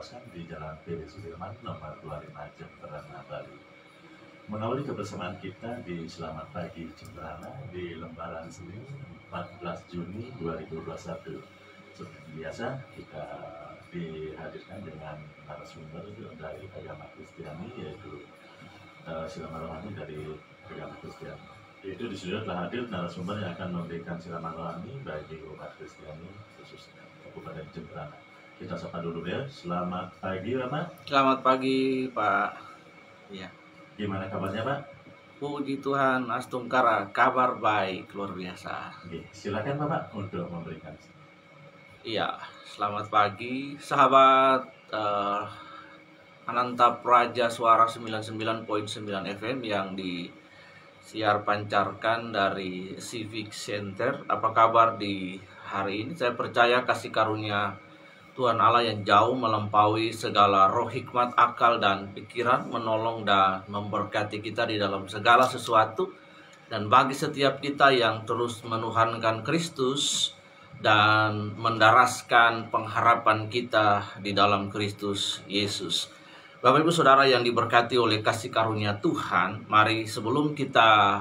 kawasan di Jalan PD Sudirman nomor 25 Jemberana, Bali. Mengawali kebersamaan kita di Selamat Pagi Jemberana di lembaran Senin 14 Juni 2021. Seperti biasa kita dihadirkan dengan narasumber dari agama Kristiani, yaitu siraman rohani dari agama Kristiani. Itu di studio telah hadir narasumber yang akan memberikan siraman rohani bagi umat Kristiani khususnya Kabupaten Jemberana. Kita sapa dulu ya. Selamat pagi, Pak. Selamat pagi, Pak. Ya. Gimana kabarnya, Pak? Puji Tuhan, Astungkara, kabar baik, luar biasa. Oke, silakan Bapak untuk memberikan. Iya, selamat pagi, sahabat Ananta Praja Suara 99.9 FM yang disiar pancarkan dari Civic Center. Apa kabar di hari ini? Saya percaya kasih karunia Tuhan Allah yang jauh melampaui segala roh hikmat, akal, dan pikiran, menolong dan memberkati kita di dalam segala sesuatu. Dan bagi setiap kita yang terus menuhankan Kristus dan mendaraskan pengharapan kita di dalam Kristus Yesus. Bapak Ibu Saudara yang diberkati oleh kasih karunia Tuhan, mari sebelum kita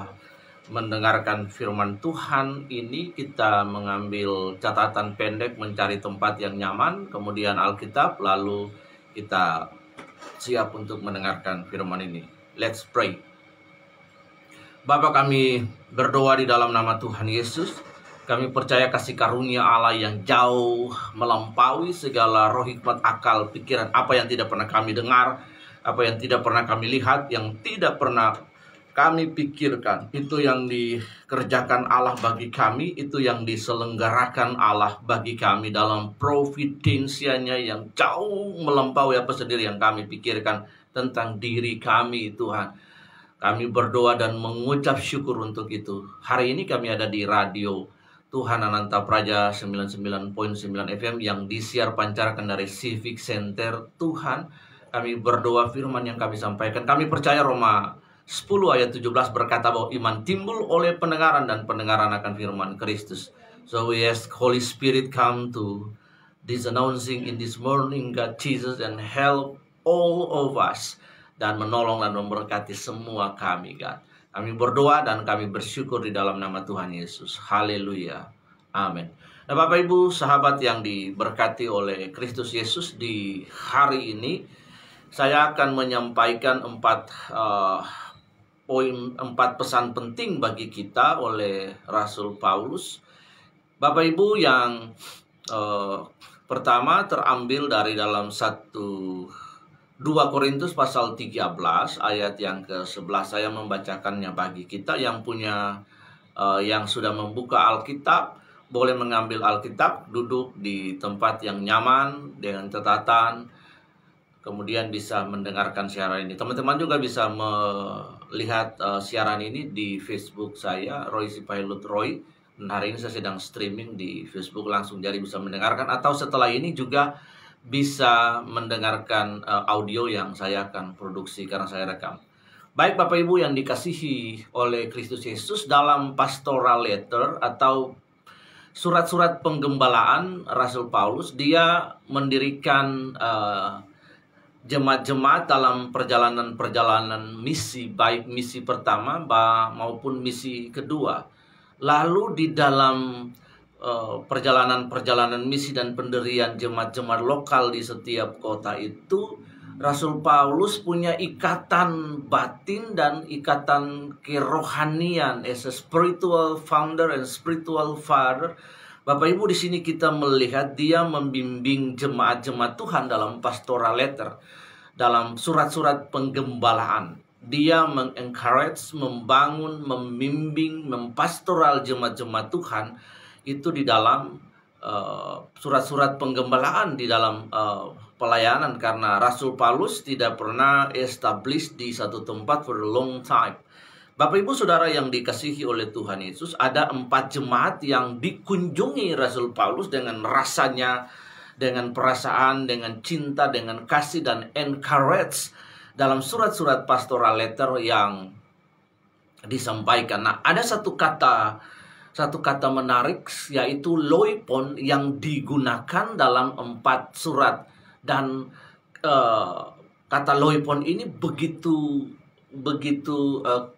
mendengarkan firman Tuhan ini, kita mengambil catatan pendek, mencari tempat yang nyaman, kemudian Alkitab, lalu kita siap untuk mendengarkan firman ini. Let's pray. Bapa, kami berdoa di dalam nama Tuhan Yesus. Kami percaya kasih karunia Allah yang jauh melampaui segala roh hikmat, akal, pikiran, apa yang tidak pernah kami dengar, apa yang tidak pernah kami lihat, yang tidak pernah kami pikirkan. Itu yang dikerjakan Allah bagi kami, itu yang diselenggarakan Allah bagi kami dalam providensianya yang jauh melampaui apa sendiri yang kami pikirkan tentang diri kami, Tuhan. Kami berdoa dan mengucap syukur untuk itu. Hari ini kami ada di radio Tuhan Ananta Praja 99.9 FM yang disiar pancarkan dari Civic Center. Tuhan, kami berdoa firman yang kami sampaikan. Kami percaya Roma 10 ayat 17 berkata bahwa iman timbul oleh pendengaran dan pendengaran akan firman Kristus. So we ask Holy Spirit come to this announcing in this morning, God Jesus, and help all of us, dan menolong dan memberkati semua kami, God. Kami berdoa dan kami bersyukur di dalam nama Tuhan Yesus. Haleluya. Amin. Nah, Bapak Ibu sahabat yang diberkati oleh Kristus Yesus, di hari ini saya akan menyampaikan empat pesan penting bagi kita oleh Rasul Paulus. Bapak Ibu, yang pertama terambil dari dalam 2 Korintus pasal 13 ayat yang ke-11. Saya membacakannya bagi kita yang punya yang sudah membuka Alkitab, boleh mengambil Alkitab, duduk di tempat yang nyaman dengan catatan, kemudian bisa mendengarkan siaran ini. Teman-teman juga bisa melihat siaran ini di Facebook saya, Roy Sipailut Roy. Dan hari ini saya sedang streaming di Facebook langsung, jadi bisa mendengarkan. Atau setelah ini juga bisa mendengarkan audio yang saya akan produksi karena saya rekam. Baik Bapak Ibu yang dikasihi oleh Kristus Yesus, dalam pastoral letter atau surat-surat penggembalaan Rasul Paulus, dia mendirikan jemaat-jemaat dalam perjalanan-perjalanan misi, baik misi pertama maupun misi kedua. Lalu di dalam perjalanan-perjalanan misi dan pendirian jemaat-jemaat lokal di setiap kota itu, Rasul Paulus punya ikatan batin dan ikatan kerohanian as a spiritual founder and spiritual father. Bapak Ibu, di sini kita melihat dia membimbing jemaat-jemaat Tuhan dalam pastoral letter, dalam surat-surat penggembalaan. Dia mengencourage, membangun, membimbing, mempastoral jemaat-jemaat Tuhan itu di dalam surat-surat penggembalaan, di dalam pelayanan, karena Rasul Paulus tidak pernah establish di satu tempat for a long time. Bapak Ibu Saudara yang dikasihi oleh Tuhan Yesus, ada 4 jemaat yang dikunjungi Rasul Paulus dengan rasanya, dengan perasaan, dengan cinta, dengan kasih, dan encourage dalam surat-surat pastoral letter yang disampaikan. Nah, ada satu kata menarik, yaitu loipon, yang digunakan dalam 4 surat Dan kata loipon ini begitu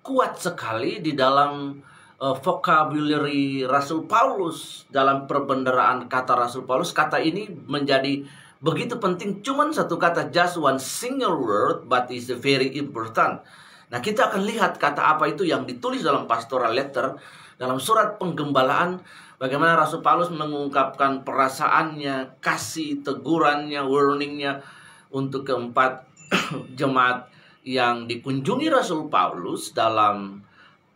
kuat sekali di dalam vocabulary Rasul Paulus. Dalam perbendaharaan kata Rasul Paulus, kata ini menjadi begitu penting. Cuman satu kata, just one single word, but is very important. Nah, kita akan lihat kata apa itu yang ditulis dalam pastoral letter, dalam surat penggembalaan. Bagaimana Rasul Paulus mengungkapkan perasaannya, kasih, tegurannya, warningnya untuk keempat jemaat yang dikunjungi Rasul Paulus dalam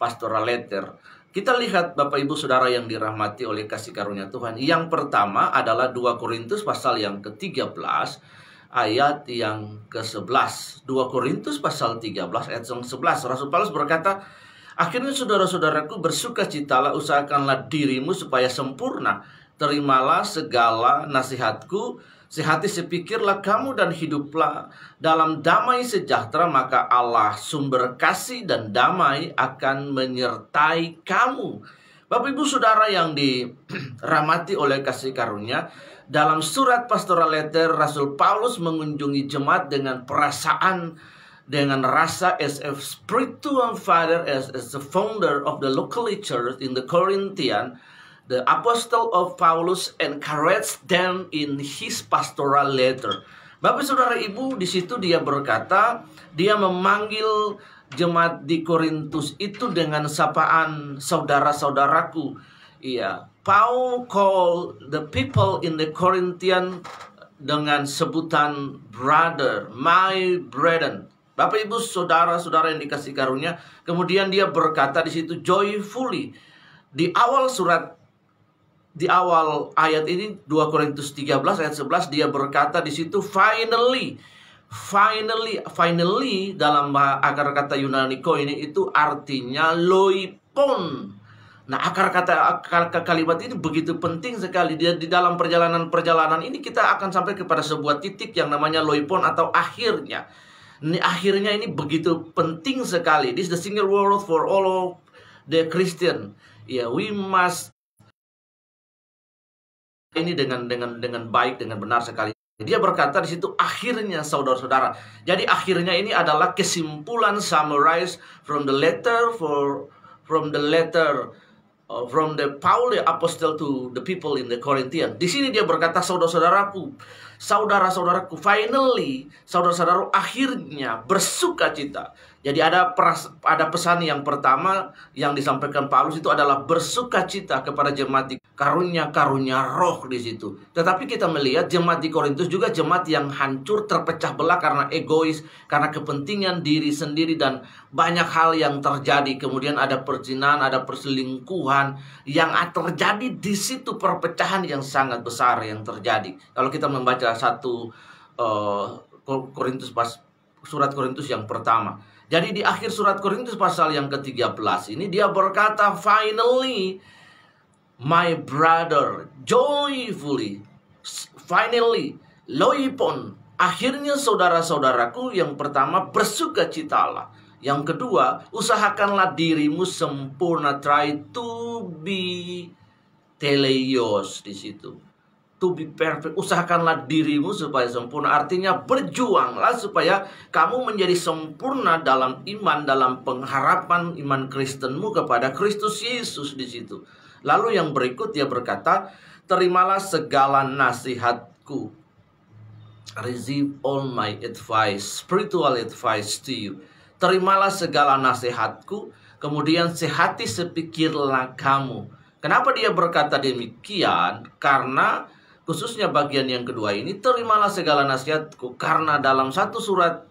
pastoral letter. Kita lihat Bapak Ibu Saudara yang dirahmati oleh kasih karunia Tuhan. Yang pertama adalah 2 Korintus pasal yang ke-13 ayat yang ke-11. 2 Korintus pasal 13 ayat yang 11. Rasul Paulus berkata, akhirnya saudara-saudaraku, bersukacitalah, usahakanlah dirimu supaya sempurna. Terimalah segala nasihatku, sehati sepikirlah kamu dan hiduplah dalam damai sejahtera, maka Allah sumber kasih dan damai akan menyertai kamu. Bapak Ibu Saudara yang dirahmati oleh kasih karunia, dalam surat pastoral letter Rasul Paulus mengunjungi jemaat dengan perasaan, dengan rasa as a spiritual father, as the founder of the local church in the Corinthian. The apostle of Paulus encouraged them in his pastoral letter. Bapak Saudara Ibu, di situ dia berkata, dia memanggil jemaat di Korintus itu dengan sapaan saudara-saudaraku. Iya, Paul call the people in the Corinthian dengan sebutan brother, my brethren. Bapak Ibu saudara-saudara yang dikasih karunia, kemudian dia berkata di situ joyfully. Di awal ayat ini 2 Korintus 13 ayat 11 dia berkata di situ finally dalam akar kata Yunani koine itu artinya loipon. Nah, akar kalimat ini begitu penting sekali. Di dalam perjalanan ini kita akan sampai kepada sebuah titik yang namanya loipon atau akhirnya. Ini akhirnya ini begitu penting sekali. This is the single word for all of the Christian. Ya, we must ini dengan baik, dengan benar sekali. Dia berkata di situ akhirnya saudara-saudara. Jadi akhirnya ini adalah kesimpulan summarize from the Paul the apostle to the people in the Corinthian. Di sini dia berkata saudara-saudaraku, finally, saudara-saudara akhirnya bersukacita. Jadi ada pesan yang pertama yang disampaikan Paulus itu adalah bersukacita kepada jemaat di karunia roh di situ. Tetapi kita melihat jemaat di Korintus juga jemaat yang hancur, terpecah belah karena egois, karena kepentingan diri sendiri dan banyak hal yang terjadi. Kemudian ada perzinahan, ada perselingkuhan yang terjadi di situ, perpecahan yang sangat besar yang terjadi. Kalau kita membaca surat Korintus yang pertama. Jadi di akhir surat Korintus pasal yang ke-13 ini dia berkata finally my brother joyfully, finally loipon, akhirnya saudara-saudaraku, yang pertama bersukacitalah, yang kedua usahakanlah dirimu sempurna, try to be teleios di situ. To be perfect, usahakanlah dirimu supaya sempurna. Artinya berjuanglah supaya kamu menjadi sempurna dalam iman, dalam pengharapan iman Kristenmu kepada Kristus Yesus di situ. Lalu yang berikut dia berkata, terimalah segala nasihatku. Receive all my advice, spiritual advice to you. Terimalah segala nasihatku, kemudian sehati sepikirlah kamu. Kenapa dia berkata demikian? Karena khususnya bagian yang kedua ini, terimalah segala nasihatku. Karena dalam satu surat,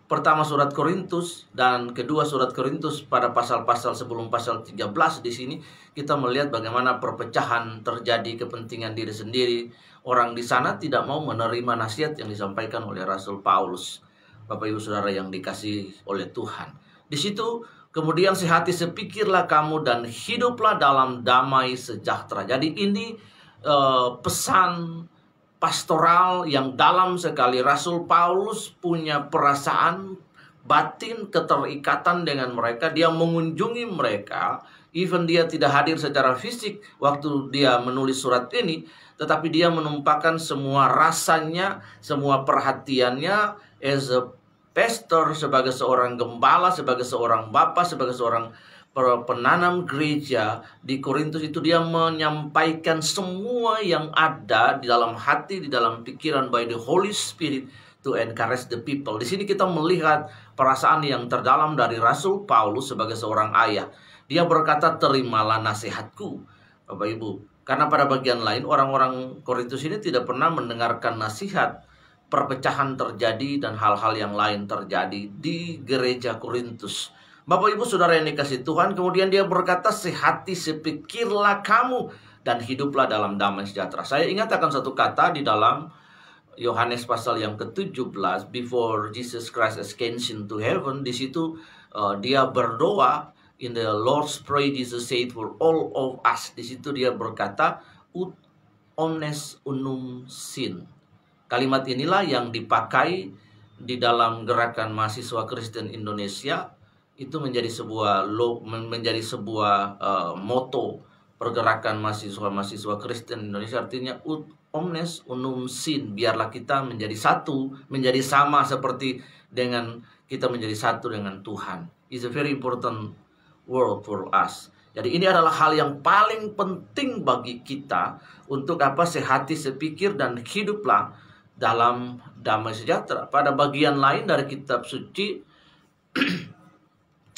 pertama surat Korintus dan kedua surat Korintus pada pasal-pasal sebelum pasal 13 di sini, kita melihat bagaimana perpecahan terjadi, kepentingan diri sendiri. Orang di sana tidak mau menerima nasihat yang disampaikan oleh Rasul Paulus. Bapak Ibu Saudara yang dikasihi oleh Tuhan. Di situ kemudian sehati sepikirlah kamu dan hiduplah dalam damai sejahtera. Jadi ini pesan pastoral yang dalam sekali. Rasul Paulus punya perasaan batin, keterikatan dengan mereka. Dia mengunjungi mereka, even dia tidak hadir secara fisik waktu dia menulis surat ini, tetapi dia menumpahkan semua rasanya, semua perhatiannya as a pastor, sebagai seorang gembala, sebagai seorang bapak, sebagai seorang penanam gereja di Korintus itu. Dia menyampaikan semua yang ada di dalam hati, di dalam pikiran by the Holy Spirit to encourage the people. Di sini kita melihat perasaan yang terdalam dari Rasul Paulus sebagai seorang ayah. Dia berkata, terimalah nasihatku, Bapak Ibu. Karena pada bagian lain orang-orang Korintus ini tidak pernah mendengarkan nasihat. Perpecahan terjadi dan hal-hal yang lain terjadi di gereja Korintus. Bapak Ibu Saudara yang dikasihi Tuhan, kemudian dia berkata, sehati sepikirlah kamu dan hiduplah dalam damai sejahtera. Saya ingat akan satu kata di dalam Yohanes pasal yang ke-17, before Jesus Christ ascension to heaven. Di situ dia berdoa, in the Lord's Prayer Jesus said for all of us. Di situ dia berkata, ut omnes unum sin. Kalimat inilah yang dipakai di dalam gerakan mahasiswa Kristen Indonesia. Itu menjadi sebuah moto pergerakan mahasiswa Kristen Indonesia, artinya ut omnes unum sin, biarlah kita menjadi satu, menjadi sama seperti dengan kita menjadi satu dengan Tuhan. It's a very important word for us. Jadi ini adalah hal yang paling penting bagi kita untuk sehati sepikir dan hiduplah dalam damai sejahtera. Pada bagian lain dari kitab suci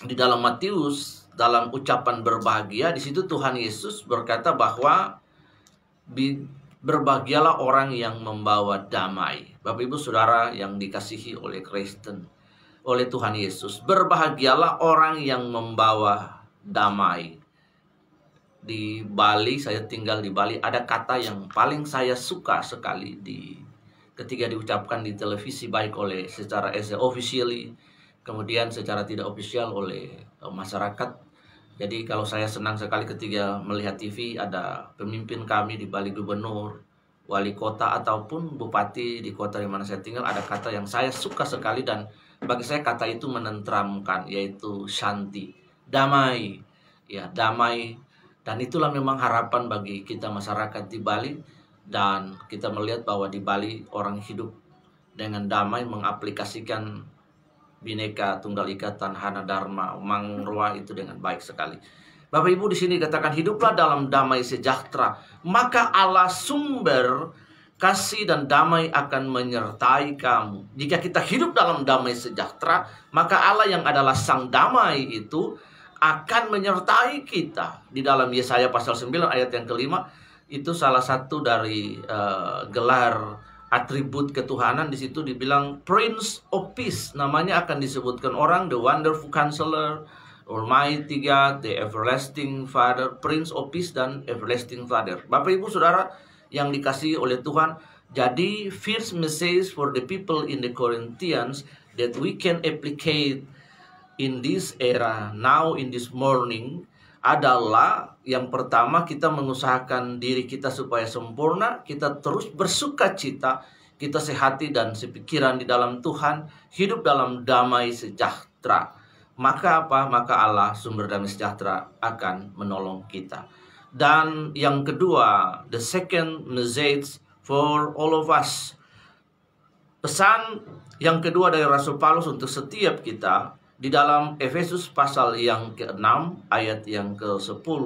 di dalam Matius, dalam ucapan berbahagia, di situ Tuhan Yesus berkata bahwa berbahagialah orang yang membawa damai. Bapak Ibu Saudara yang dikasihi oleh Kristen, oleh Tuhan Yesus, berbahagialah orang yang membawa damai. Di Bali, saya tinggal di Bali, ada kata yang paling saya suka sekali ketika diucapkan di televisi, baik oleh secara officially, kemudian secara tidak official oleh masyarakat. Jadi kalau saya senang sekali ketika melihat TV, ada pemimpin kami di Bali, gubernur, wali kota, ataupun bupati di kota di mana saya tinggal, ada kata yang saya suka sekali dan bagi saya kata itu menenteramkan, yaitu shanti, damai. Ya, damai. Dan itulah memang harapan bagi kita masyarakat di Bali. Dan kita melihat bahwa di Bali orang hidup dengan damai, mengaplikasikan Bhinneka Tunggal Ika Tanhana Dharma Mangrua itu dengan baik sekali. Bapak Ibu, di sini dikatakan hiduplah dalam damai sejahtera, maka Allah sumber kasih dan damai akan menyertai kamu. Jika kita hidup dalam damai sejahtera, maka Allah yang adalah sang damai itu akan menyertai kita. Di dalam Yesaya pasal 9 ayat yang kelima, itu salah satu dari gelar atribut ketuhanan. Di situ dibilang Prince of Peace, namanya akan disebutkan orang, the Wonderful Counselor, Almighty God, the Everlasting Father, Prince of Peace dan Everlasting Father. Bapak Ibu Saudara yang dikasihi oleh Tuhan, jadi first message for the people in the Corinthians that we can applicate in this era, now in this morning, adalah yang pertama, kita mengusahakan diri kita supaya sempurna, kita terus bersuka cita, kita sehati dan sepikiran di dalam Tuhan, hidup dalam damai sejahtera. Maka Maka Allah sumber damai sejahtera akan menolong kita. Dan yang kedua, the second message for all of us. Pesan yang kedua dari Rasul Paulus untuk setiap kita, di dalam Efesus pasal yang ke-6 ayat yang ke-10,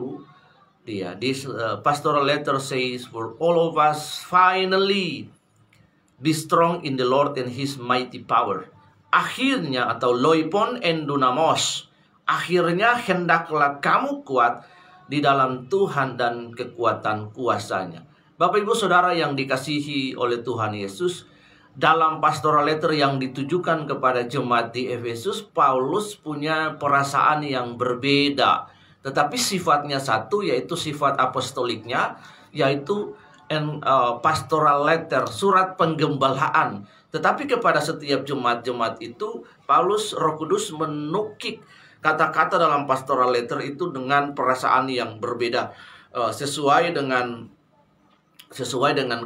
this pastoral letter says, for all of us finally be strong in the Lord and His mighty power. Akhirnya, atau loipon en dunamos, akhirnya hendaklah kamu kuat di dalam Tuhan dan kekuatan kuasanya. Bapak Ibu Saudara yang dikasihi oleh Tuhan Yesus, dalam pastoral letter yang ditujukan kepada jemaat di Efesus, Paulus punya perasaan yang berbeda. Tetapi sifatnya satu, yaitu sifat apostoliknya, yaitu pastoral letter, surat penggembalaan. Tetapi kepada setiap jemaat-jemaat itu, Paulus, Roh Kudus menukik kata-kata dalam pastoral letter itu dengan perasaan yang berbeda, sesuai dengan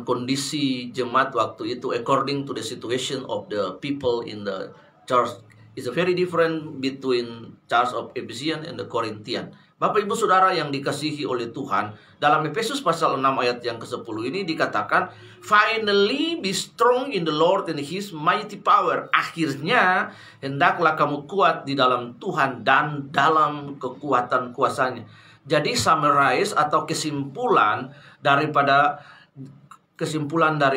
kondisi jemaat waktu itu, according to the situation of the people in the church. It's a very different between church of Ephesians and the Corinthian. Bapak Ibu Saudara yang dikasihi oleh Tuhan, dalam Efesus pasal 6 ayat yang ke-10 ini dikatakan, finally be strong in the Lord and His mighty power. Akhirnya hendaklah kamu kuat di dalam Tuhan dan dalam kekuatan kuasanya. Jadi summarize atau kesimpulan dari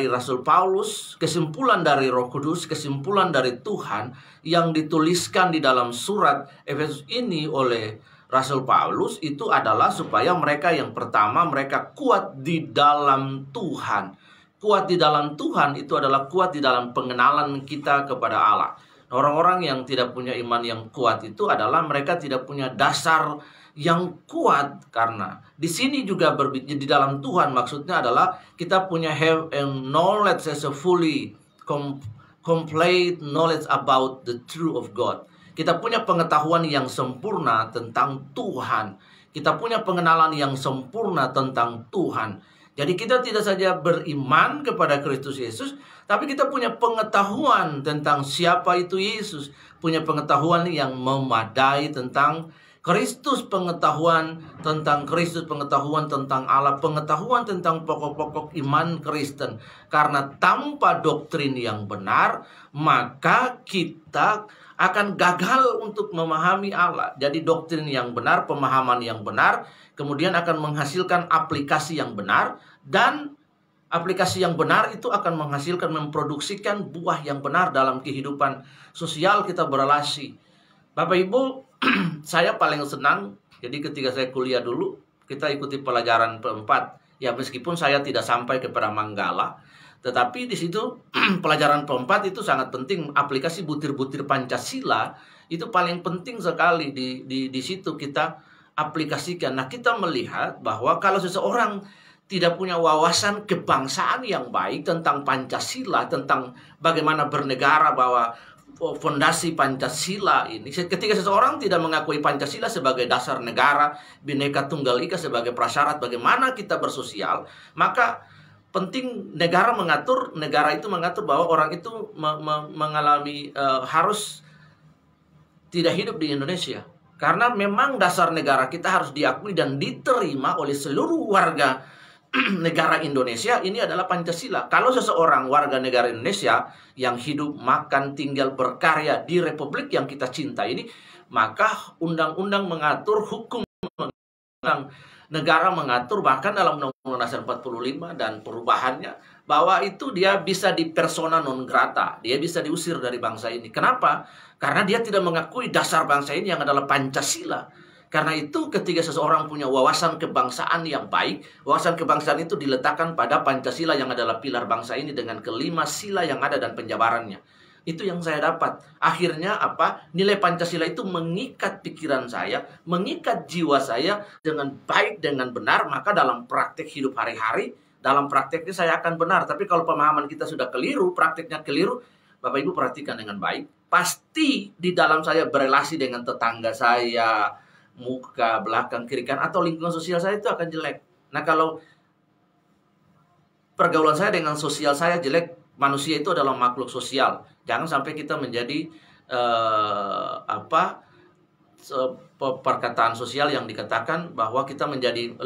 Rasul Paulus, kesimpulan dari Roh Kudus, kesimpulan dari Tuhan yang dituliskan di dalam surat Efesus ini oleh Rasul Paulus itu adalah supaya mereka yang pertama, mereka kuat di dalam Tuhan. Kuat di dalam Tuhan itu adalah kuat di dalam pengenalan kita kepada Allah. Orang-orang yang tidak punya iman yang kuat itu adalah mereka tidak punya dasar yang kuat, karena di sini juga di dalam Tuhan maksudnya adalah kita punya have a knowledge as a fully complete knowledge about the truth of God. Kita punya pengetahuan yang sempurna tentang Tuhan. Kita punya pengenalan yang sempurna tentang Tuhan. Jadi kita tidak saja beriman kepada Kristus Yesus, tapi kita punya pengetahuan tentang siapa itu Yesus. Punya pengetahuan yang memadai tentang Kristus, pengetahuan tentang Kristus, pengetahuan tentang Allah, pengetahuan tentang pokok-pokok iman Kristen. Karena tanpa doktrin yang benar, maka kita akan gagal untuk memahami Allah. Jadi doktrin yang benar, pemahaman yang benar, kemudian akan menghasilkan aplikasi yang benar, dan aplikasi yang benar itu akan menghasilkan, memproduksikan buah yang benar dalam kehidupan sosial kita berelasi. Bapak Ibu, saya paling senang, jadi ketika saya kuliah dulu, kita ikuti pelajaran P4. Ya meskipun saya tidak sampai kepada Manggala, tetapi di situ pelajaran P4 itu sangat penting. Aplikasi butir-butir Pancasila itu paling penting sekali di situ kita aplikasikan. Nah, kita melihat bahwa kalau seseorang tidak punya wawasan kebangsaan yang baik tentang Pancasila, tentang bagaimana bernegara, bahwa fondasi Pancasila ini, ketika seseorang tidak mengakui Pancasila sebagai dasar negara, Bhinneka Tunggal Ika sebagai prasyarat bagaimana kita bersosial, maka penting negara itu mengatur bahwa orang itu mengalami harus tidak hidup di Indonesia. Karena memang dasar negara kita harus diakui dan diterima oleh seluruh warga negara Indonesia, ini adalah Pancasila. Kalau seseorang warga negara Indonesia yang hidup, makan, tinggal, berkarya di republik yang kita cinta ini, maka undang-undang mengatur, hukum negara mengatur, bahkan dalam Undang-Undang Dasar 45 dan perubahannya, bahwa itu dia bisa di persona non grata, dia bisa diusir dari bangsa ini. Kenapa? Karena dia tidak mengakui dasar bangsa ini yang adalah Pancasila. Karena itu ketika seseorang punya wawasan kebangsaan yang baik, wawasan kebangsaan itu diletakkan pada Pancasila yang adalah pilar bangsa ini dengan kelima sila yang ada dan penjabarannya. Itu yang saya dapat. Akhirnya apa? Nilai Pancasila itu mengikat pikiran saya, mengikat jiwa saya dengan baik, dengan benar. Maka dalam praktek hidup hari-hari, dalam prakteknya saya akan benar. Tapi kalau pemahaman kita sudah keliru, prakteknya keliru, Bapak Ibu perhatikan dengan baik. Pasti di dalam saya berelasi dengan tetangga saya, muka, belakang, kiri kanan, atau lingkungan sosial saya itu akan jelek. Nah, kalau pergaulan saya dengan sosial saya jelek, manusia itu adalah makhluk sosial. Jangan sampai kita menjadi perkataan sosial yang dikatakan bahwa kita menjadi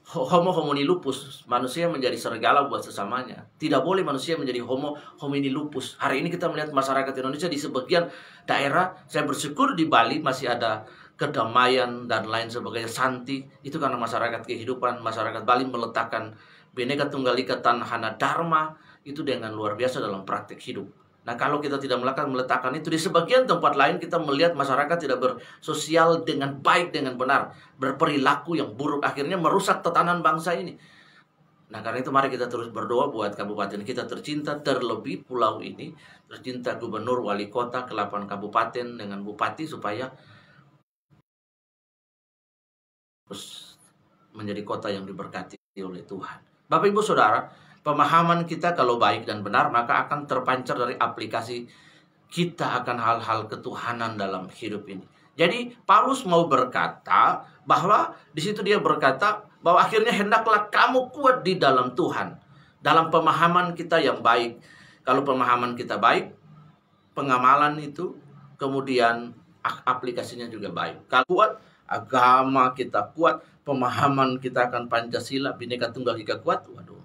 homo homini lupus, manusia menjadi serigala buat sesamanya. Tidak boleh manusia menjadi homo homini lupus. Hari ini kita melihat masyarakat Indonesia di sebagian daerah, saya bersyukur di Bali masih ada kedamaian dan lain sebagainya, santi. Itu karena masyarakat kehidupan, masyarakat Bali meletakkan Bhinneka Tunggal Ika Tanahana Dharma itu dengan luar biasa dalam praktek hidup. Nah, kalau kita tidak meletakkan itu, di sebagian tempat lain kita melihat masyarakat tidak bersosial dengan baik, dengan benar, berperilaku yang buruk, akhirnya merusak tatanan bangsa ini. Nah, karena itu mari kita terus berdoa buat kabupaten kita tercinta, terlebih pulau ini, tercinta gubernur, wali kota, ke-8 kabupaten dengan bupati, supaya menjadi kota yang diberkati oleh Tuhan. Bapak Ibu Saudara, pemahaman kita kalau baik dan benar, maka akan terpancar dari aplikasi kita akan hal-hal ketuhanan dalam hidup ini. Jadi Paulus mau berkata bahwa di situ dia berkata bahwa akhirnya hendaklah kamu kuat di dalam Tuhan, dalam pemahaman kita yang baik. Kalau pemahaman kita baik, pengamalan itu kemudian aplikasinya juga baik. Kalau kuat, agama kita kuat, pemahaman kita akan Pancasila, Bhinneka Tunggal Ika kuat, waduh,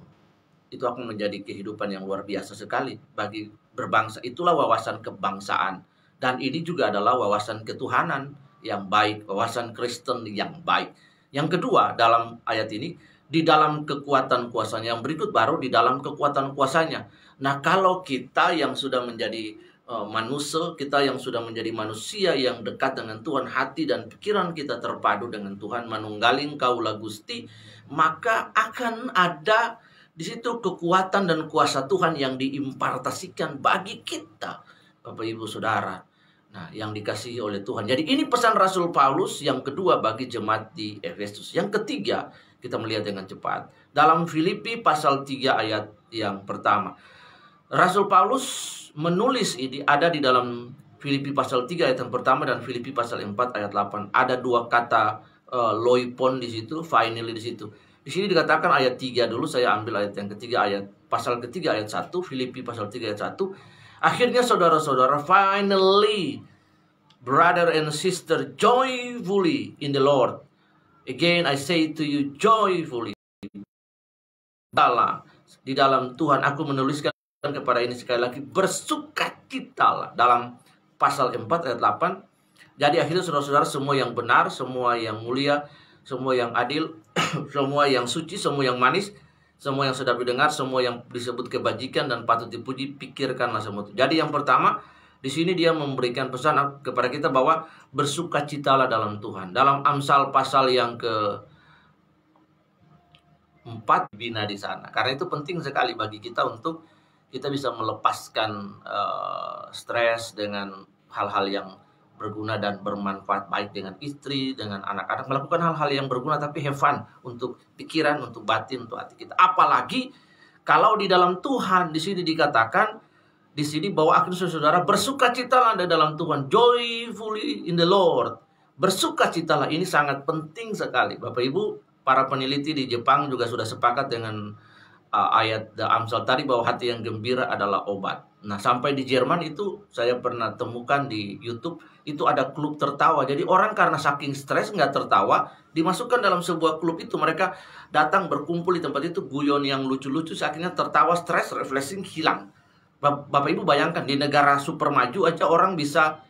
itu akan menjadi kehidupan yang luar biasa sekali bagi berbangsa. Itulah wawasan kebangsaan. Dan ini juga adalah wawasan ketuhanan yang baik, wawasan Kristen yang baik. Yang kedua, dalam ayat ini, di dalam kekuatan kuasanya. Yang berikut baru di dalam kekuatan kuasanya. Nah, kalau kita yang sudah menjadi manusia, kita yang sudah menjadi manusia yang dekat dengan Tuhan, hati dan pikiran kita terpadu dengan Tuhan, manunggaling kaula Gusti, maka akan ada di situ kekuatan dan kuasa Tuhan yang diimpartasikan bagi kita, Bapak Ibu Saudara. Nah, yang dikasihi oleh Tuhan. Jadi ini pesan Rasul Paulus yang kedua bagi jemaat di Efesus. Yang ketiga, kita melihat dengan cepat. Dalam Filipi pasal 3 ayat yang pertama. Rasul Paulus menulis ini ada di dalam Filipi pasal 3 ayat yang pertama dan Filipi pasal 4 ayat 8. Ada dua kata loipon di situ, finally di situ. Di sini dikatakan ayat 3 dulu, saya ambil ayat yang ketiga, ayat pasal ketiga ayat 1, Filipi pasal 3 ayat 1. Akhirnya saudara-saudara, finally, brother and sister, joyfully in the Lord. Again, I say to you, joyfully. Di dalam Tuhan, aku menuliskan kepada ini sekali lagi, bersukacitalah. Dalam pasal 4 ayat 8. Jadi akhirnya saudara-saudara, semua yang benar, semua yang mulia, semua yang adil, semua yang suci, semua yang manis, semua yang sedap didengar, semua yang disebut kebajikan dan patut dipuji, pikirkanlah semua itu. Jadi yang pertama, di sini dia memberikan pesan kepada kita bahwa bersukacitalah dalam Tuhan. Dalam Amsal pasal yang ke-4 bina di sana. Karena itu penting sekali bagi kita untuk kita bisa melepaskan stres dengan hal-hal yang berguna dan bermanfaat, baik dengan istri, dengan anak-anak, melakukan hal-hal yang berguna tapi have fun untuk pikiran, untuk batin, untuk hati kita. Apalagi kalau di dalam Tuhan, di sini dikatakan di sini bahwa akhirnya saudara bersukacitalah di dalam Tuhan, joyfully in the Lord. Bersukacitalah ini sangat penting sekali. Bapak Ibu, para peneliti di Jepang juga sudah sepakat dengan ayat The Amsal tadi bahwa hati yang gembira adalah obat. Nah, sampai di Jerman itu saya pernah temukan di YouTube, itu ada klub tertawa. Jadi orang karena saking stres nggak tertawa, dimasukkan dalam sebuah klub itu. Mereka datang berkumpul di tempat itu, guyon yang lucu-lucu, akhirnya tertawa, stres, refreshing, hilang. Bapak Ibu bayangkan, di negara super maju aja orang bisa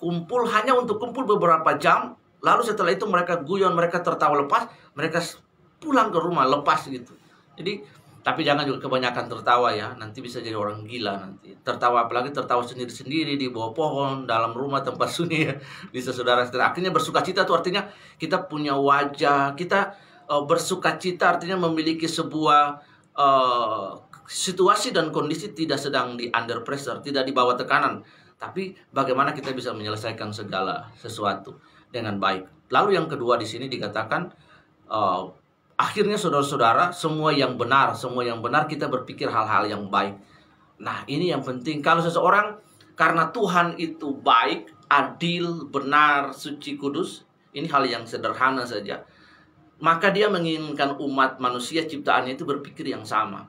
kumpul hanya untuk kumpul beberapa jam, lalu setelah itu mereka guyon, mereka tertawa lepas, mereka pulang ke rumah lepas gitu. Jadi tapi jangan juga kebanyakan tertawa ya, nanti bisa jadi orang gila nanti. Tertawa, apalagi tertawa sendiri-sendiri di bawah pohon, dalam rumah tempat sunyi ya. Bisa saudara-saudara. Akhirnya bersukacita itu artinya kita punya wajah, kita bersukacita artinya memiliki sebuah situasi dan kondisi tidak sedang di under pressure, tidak di bawah tekanan. Tapi bagaimana kita bisa menyelesaikan segala sesuatu dengan baik. Lalu yang kedua di sini dikatakan akhirnya saudara-saudara, semua yang benar kita berpikir hal-hal yang baik. Nah, ini yang penting. Kalau seseorang karena Tuhan itu baik, adil, benar, suci, kudus, ini hal yang sederhana saja. Maka dia menginginkan umat manusia ciptaannya itu berpikir yang sama.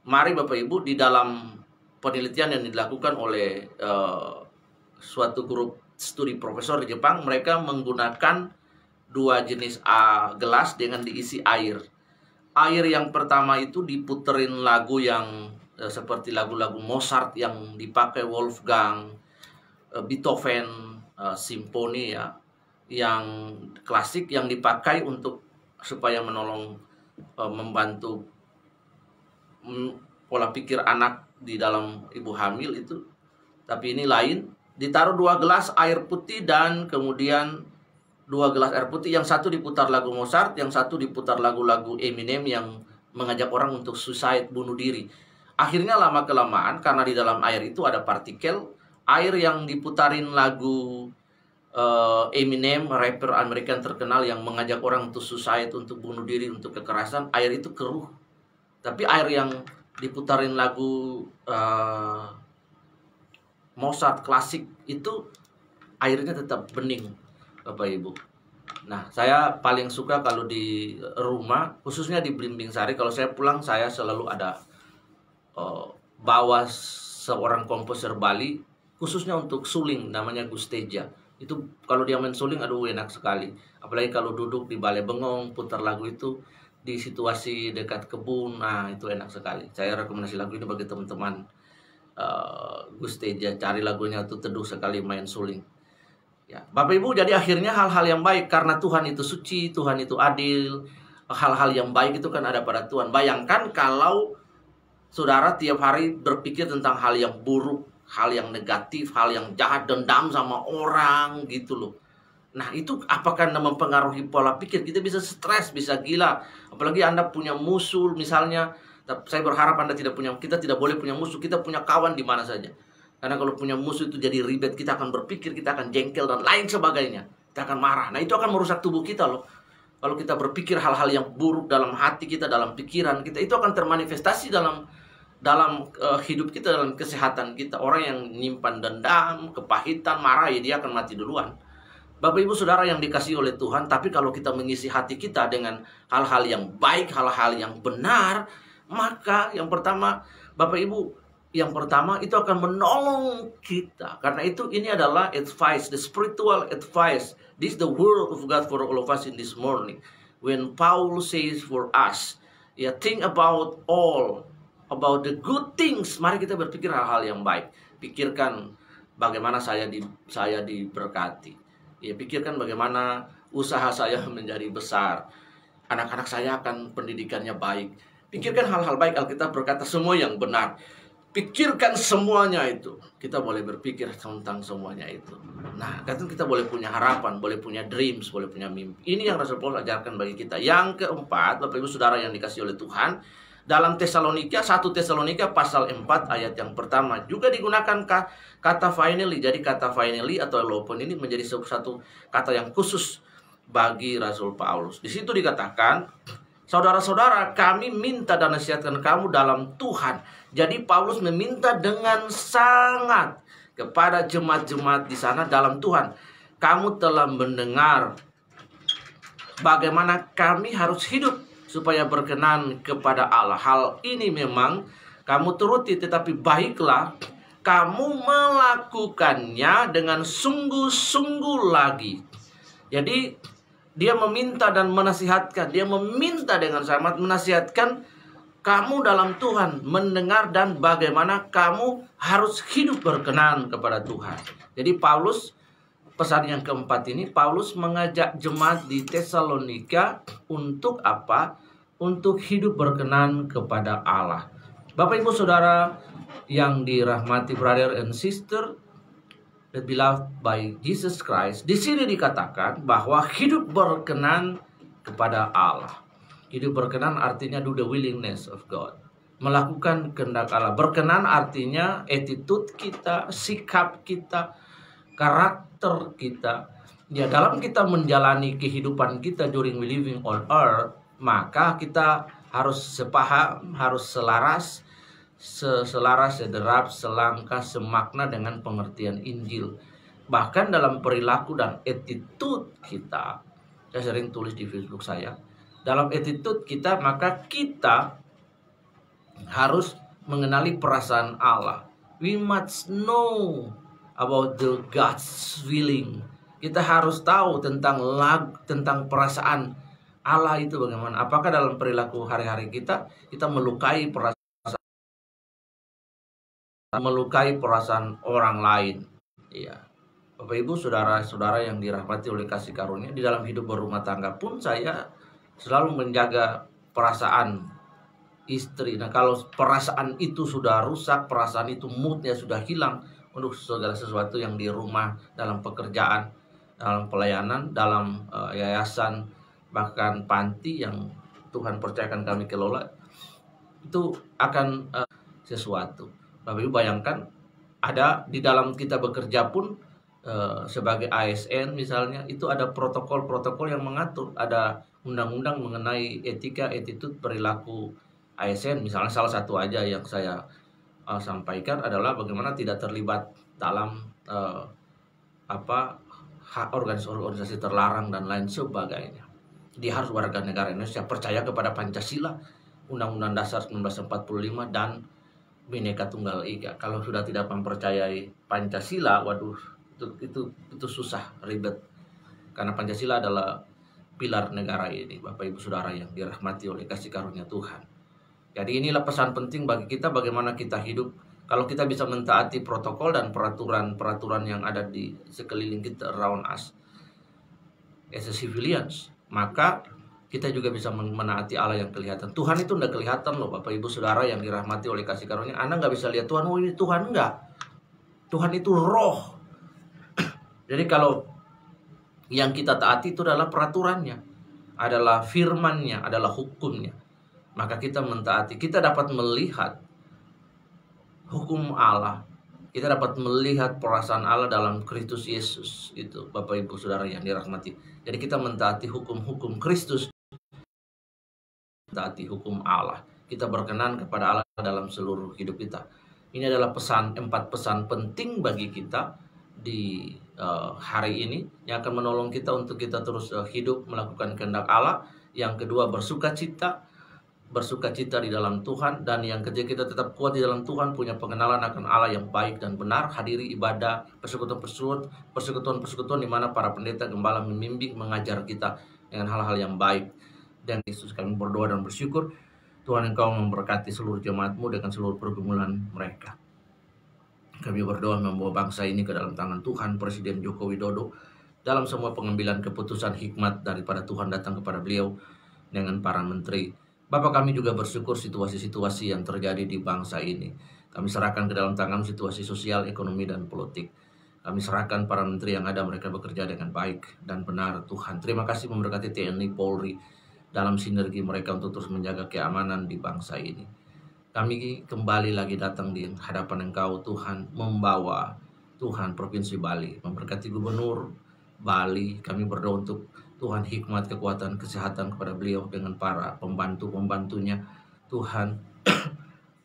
Mari Bapak Ibu, di dalam penelitian yang dilakukan oleh suatu grup studi profesor di Jepang, mereka menggunakan dua jenis gelas dengan diisi air. Air yang pertama itu diputerin lagu yang seperti lagu-lagu Mozart yang dipakai Wolfgang, Beethoven, simfoni ya, yang klasik yang dipakai untuk supaya menolong membantu pola pikir anak di dalam ibu hamil itu. Tapi ini lain, ditaruh 2 gelas air putih dan kemudian 2 gelas air putih, yang satu diputar lagu Mozart, yang satu diputar lagu-lagu Eminem yang mengajak orang untuk suicide, bunuh diri. Akhirnya lama-kelamaan, karena di dalam air itu ada partikel, air yang diputarin lagu Eminem, rapper Amerika terkenal yang mengajak orang untuk suicide, untuk bunuh diri, untuk kekerasan, air itu keruh. Tapi air yang diputarin lagu Mozart klasik itu airnya tetap bening, Bapak Ibu. Nah, saya paling suka kalau di rumah, khususnya di Blimbing Sari, kalau saya pulang saya selalu ada bawa seorang komposer Bali, khususnya untuk suling, namanya Gusteja. Itu kalau dia main suling, aduh enak sekali. Apalagi kalau duduk di balai bengong, putar lagu itu di situasi dekat kebun, nah itu enak sekali. Saya rekomendasi lagu ini bagi teman-teman. Gusteja, cari lagunya itu teduh sekali, main suling. Ya, Bapak Ibu, jadi akhirnya hal-hal yang baik karena Tuhan itu suci, Tuhan itu adil. Hal-hal yang baik itu kan ada pada Tuhan. Bayangkan kalau saudara tiap hari berpikir tentang hal yang buruk, hal yang negatif, hal yang jahat, dendam sama orang gitu loh. Nah itu apakah mempengaruhi pola pikir? Kita bisa stres, bisa gila. Apalagi Anda punya musuh misalnya. Saya berharap Anda kita tidak boleh punya musuh. Kita punya kawan di mana saja. Karena kalau punya musuh itu jadi ribet, kita akan berpikir, kita akan jengkel dan lain sebagainya. Kita akan marah. Nah itu akan merusak tubuh kita loh. Kalau kita berpikir hal-hal yang buruk dalam hati kita, dalam pikiran kita, itu akan termanifestasi dalam hidup kita, dalam kesehatan kita. Orang yang nyimpan dendam, kepahitan, marah, ya dia akan mati duluan. Bapak Ibu Saudara yang dikasihi oleh Tuhan, tapi kalau kita mengisi hati kita dengan hal-hal yang baik, hal-hal yang benar, maka yang pertama, Bapak Ibu, yang pertama itu akan menolong kita. Karena itu ini adalah advice, the spiritual advice. This is the word of God for all of us in this morning. When Paul says for us, ya, think about the good things. Mari kita berpikir hal-hal yang baik. Pikirkan bagaimana saya diberkati. Ya, pikirkan bagaimana usaha saya menjadi besar. Anak-anak saya akan pendidikannya baik. Pikirkan hal-hal baik. Alkitab berkata semua yang benar. Pikirkan semuanya itu. Kita boleh berpikir tentang semuanya itu. Nah, kan kita boleh punya harapan, boleh punya dreams, boleh punya mimpi. Ini yang Rasul Paulus ajarkan bagi kita. Yang keempat, Bapak Ibu Saudara yang dikasihi oleh Tuhan, dalam 1 Tesalonika pasal 4 ayat yang pertama juga digunakan kata finally. Jadi kata finally atau elopon ini menjadi satu kata yang khusus bagi Rasul Paulus. Di situ dikatakan, saudara-saudara, kami minta dan nasihatkan kamu dalam Tuhan. Jadi Paulus meminta dengan sangat kepada jemaat-jemaat di sana dalam Tuhan. Kamu telah mendengar bagaimana kami harus hidup supaya berkenan kepada Allah. Hal ini memang kamu turuti, tetapi baiklah kamu melakukannya dengan sungguh-sungguh lagi. Jadi dia meminta dan menasihatkan. Dia meminta dengan sangat menasihatkan kamu dalam Tuhan, mendengar dan bagaimana kamu harus hidup berkenan kepada Tuhan. Jadi Paulus, pesan yang keempat ini, Paulus mengajak jemaat di Tesalonika untuk apa? Untuk hidup berkenan kepada Allah. Bapak Ibu Saudara yang dirahmati brother and sister, the beloved by Jesus Christ, di sini dikatakan bahwa hidup berkenan kepada Allah. Hidup berkenan artinya do the willingness of God. Melakukan kehendak Allah. Berkenan artinya attitude kita, sikap kita, karakter kita. Ya, dalam kita menjalani kehidupan kita during we living on earth, maka kita harus sepaham, harus selaras, sederap, selangkah, semakna dengan pengertian Injil. Bahkan dalam perilaku dan attitude kita. Saya sering tulis di Facebook saya. Dalam attitude kita, maka kita harus mengenali perasaan Allah. We must know about the God's willing. Kita harus tahu tentang perasaan Allah itu bagaimana. Apakah dalam perilaku hari-hari kita melukai perasaan orang lain. Iya. Bapak Ibu saudara-saudara yang dirahmati oleh kasih karunia, di dalam hidup berumah tangga pun saya selalu menjaga perasaan istri. Nah, kalau perasaan itu sudah rusak, perasaan itu moodnya sudah hilang untuk segala sesuatu yang di rumah, dalam pekerjaan, dalam pelayanan, dalam yayasan, bahkan panti yang Tuhan percayakan kami kelola, itu akan sesuatu. Bapak Ibu bayangkan, ada di dalam kita bekerja pun sebagai ASN misalnya, itu ada protokol-protokol yang mengatur, ada undang-undang mengenai etika, attitude, perilaku ASN. Misalnya salah satu aja yang saya sampaikan adalah bagaimana tidak terlibat dalam organisasi terlarang dan lain sebagainya. Dia harus warga negara Indonesia, percaya kepada Pancasila, Undang-Undang Dasar 1945 dan Bhinneka Tunggal Ika. Kalau sudah tidak mempercayai Pancasila, waduh, itu susah, ribet. Karena Pancasila adalah pilar negara ini, Bapak Ibu Saudara yang dirahmati oleh kasih karunia Tuhan. Jadi inilah pesan penting bagi kita, bagaimana kita hidup. Kalau kita bisa mentaati protokol dan peraturan-peraturan yang ada di sekeliling kita, around us as a civilians, maka kita juga bisa menaati Allah yang kelihatan. Tuhan itu tidak kelihatan loh, Bapak Ibu Saudara yang dirahmati oleh kasih karunia. Anda nggak bisa lihat Tuhan, oh ini Tuhan, enggak. Tuhan itu roh. Jadi kalau yang kita taati itu adalah peraturannya, adalah firman-Nya, adalah hukumnya. Maka kita mentaati, kita dapat melihat hukum Allah. Kita dapat melihat perasaan Allah dalam Kristus Yesus. Itu Bapak Ibu Saudara yang dirahmati. Jadi kita mentaati hukum-hukum Kristus, mentaati hukum Allah. Kita berkenan kepada Allah dalam seluruh hidup kita. Ini adalah empat pesan penting bagi kita di hari ini yang akan menolong kita untuk kita terus hidup melakukan kehendak Allah. Yang kedua, bersukacita di dalam Tuhan. Dan yang ketiga, kita tetap kuat di dalam Tuhan, punya pengenalan akan Allah yang baik dan benar, hadiri ibadah, persekutuan di mana para pendeta gembala membimbing, mengajar kita dengan hal-hal yang baik. Dan Yesus, kami berdoa dan bersyukur Tuhan Engkau memberkati seluruh jemaat-Mu dengan seluruh pergumulan mereka. Kami berdoa membawa bangsa ini ke dalam tangan Tuhan, Presiden Joko Widodo, dalam semua pengambilan keputusan hikmat daripada Tuhan datang kepada beliau dengan para menteri. Bapak, kami juga bersyukur situasi-situasi yang terjadi di bangsa ini. Kami serahkan ke dalam tangan situasi sosial, ekonomi, dan politik. Kami serahkan para menteri yang ada, mereka bekerja dengan baik dan benar Tuhan. Terima kasih memberkati TNI, Polri, dalam sinergi mereka untuk terus menjaga keamanan di bangsa ini. Kami kembali lagi datang di hadapan Engkau Tuhan, membawa Tuhan Provinsi Bali, memberkati Gubernur Bali. Kami berdoa untuk Tuhan hikmat, kekuatan, kesehatan kepada beliau dengan para pembantu-pembantunya. Tuhan,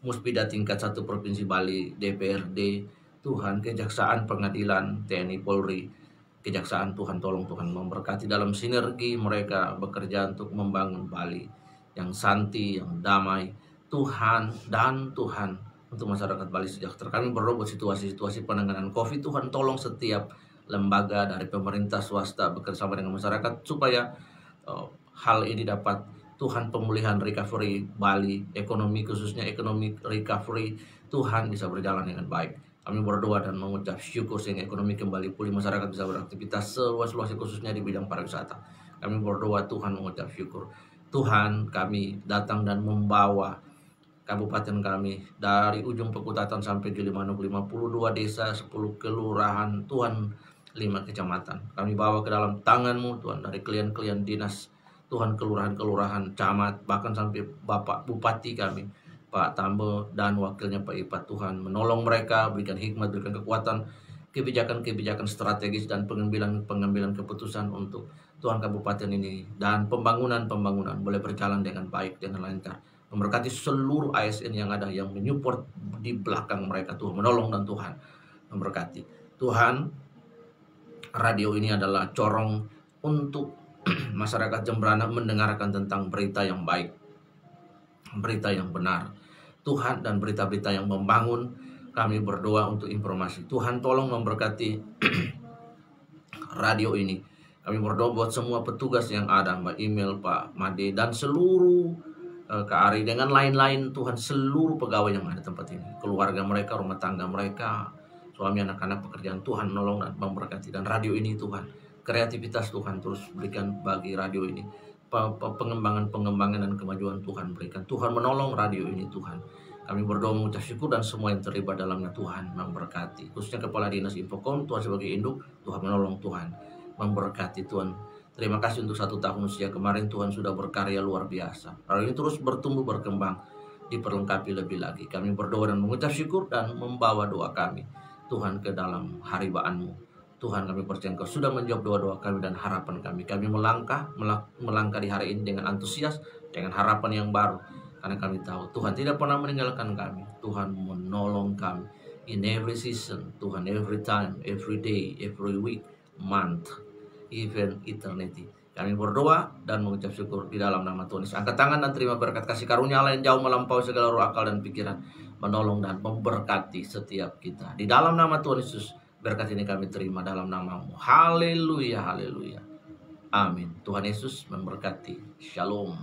Muspida tingkat 1 Provinsi Bali, DPRD, Tuhan, Kejaksaan, Pengadilan, TNI, Polri, Kejaksaan, Tuhan tolong Tuhan memberkati dalam sinergi mereka bekerja untuk membangun Bali yang santi, yang damai, Tuhan, dan Tuhan untuk masyarakat Bali sejahtera. Kami berdoa buat situasi-situasi penanganan COVID, Tuhan tolong setiap lembaga dari pemerintah, swasta bekerjasama dengan masyarakat supaya hal ini dapat Tuhan pemulihan recovery Bali, ekonomi khususnya ekonomi recovery Tuhan bisa berjalan dengan baik. Kami berdoa dan mengucap syukur sehingga ekonomi kembali pulih, masyarakat bisa beraktivitas seluas-luasnya khususnya di bidang pariwisata. Kami berdoa, Tuhan mengucap syukur. Tuhan, kami datang dan membawa kabupaten kami dari ujung Pekutatan sampai Gilimanuk, 52 desa, 10 kelurahan, Tuhan 5 kecamatan. Kami bawa ke dalam tangan-Mu Tuhan, dari klien-klien dinas, Tuhan kelurahan-kelurahan, camat, bahkan sampai Bapak Bupati kami, Pak Tambo dan wakilnya Pak Ipat. Tuhan menolong mereka, berikan hikmat, berikan kekuatan, kebijakan-kebijakan strategis dan pengambilan keputusan untuk Tuhan kabupaten ini dan pembangunan boleh berjalan dengan baik, dengan lancar. Memberkati seluruh ASN yang ada yang menyupport di belakang mereka, Tuhan menolong dan Tuhan memberkati. Tuhan, radio ini adalah corong untuk masyarakat Jembrana mendengarkan tentang berita yang baik, berita yang benar Tuhan, dan berita-berita yang membangun. Kami berdoa untuk informasi. Tuhan tolong memberkati radio ini. Kami berdoa buat semua petugas yang ada, Mbak Email, Pak Made, dan seluruh Kak Ari, dengan lain-lain Tuhan, seluruh pegawai yang ada di tempat ini, keluarga mereka, rumah tangga mereka, suami, anak-anak, pekerjaan, Tuhan menolong dan memberkati. Dan radio ini Tuhan, kreativitas Tuhan terus berikan bagi radio ini, pengembangan dan kemajuan Tuhan berikan. Tuhan menolong radio ini Tuhan. Kami berdoa mengucap syukur dan semua yang terlibat dalamnya Tuhan memberkati. Khususnya Kepala Dinas Infocom, Tuhan sebagai induk, Tuhan menolong, Tuhan memberkati Tuhan. Terima kasih untuk 1 tahun usia kemarin Tuhan sudah berkarya luar biasa. Radio ini terus bertumbuh berkembang, diperlengkapi lebih lagi. Kami berdoa dan mengucap syukur dan membawa doa kami Tuhan ke dalam haribaan-Mu. Tuhan, kami percaya Engkau sudah menjawab doa-doa kami dan harapan kami. Kami melangkah di hari ini dengan antusias, dengan harapan yang baru. Karena kami tahu Tuhan tidak pernah meninggalkan kami. Tuhan menolong kami in every season. Tuhan, every time, every day, every week, month, even eternity. Kami berdoa dan mengucap syukur di dalam nama Tuhan Yesus. Angkat tangan dan terima berkat kasih karunia Allah yang jauh melampaui segala roh, akal, dan pikiran. Menolong dan memberkati setiap kita. Di dalam nama Tuhan Yesus, Berkat ini kami terima dalam nama-Mu. Haleluya, haleluya. Amin. Tuhan Yesus memberkati. Shalom.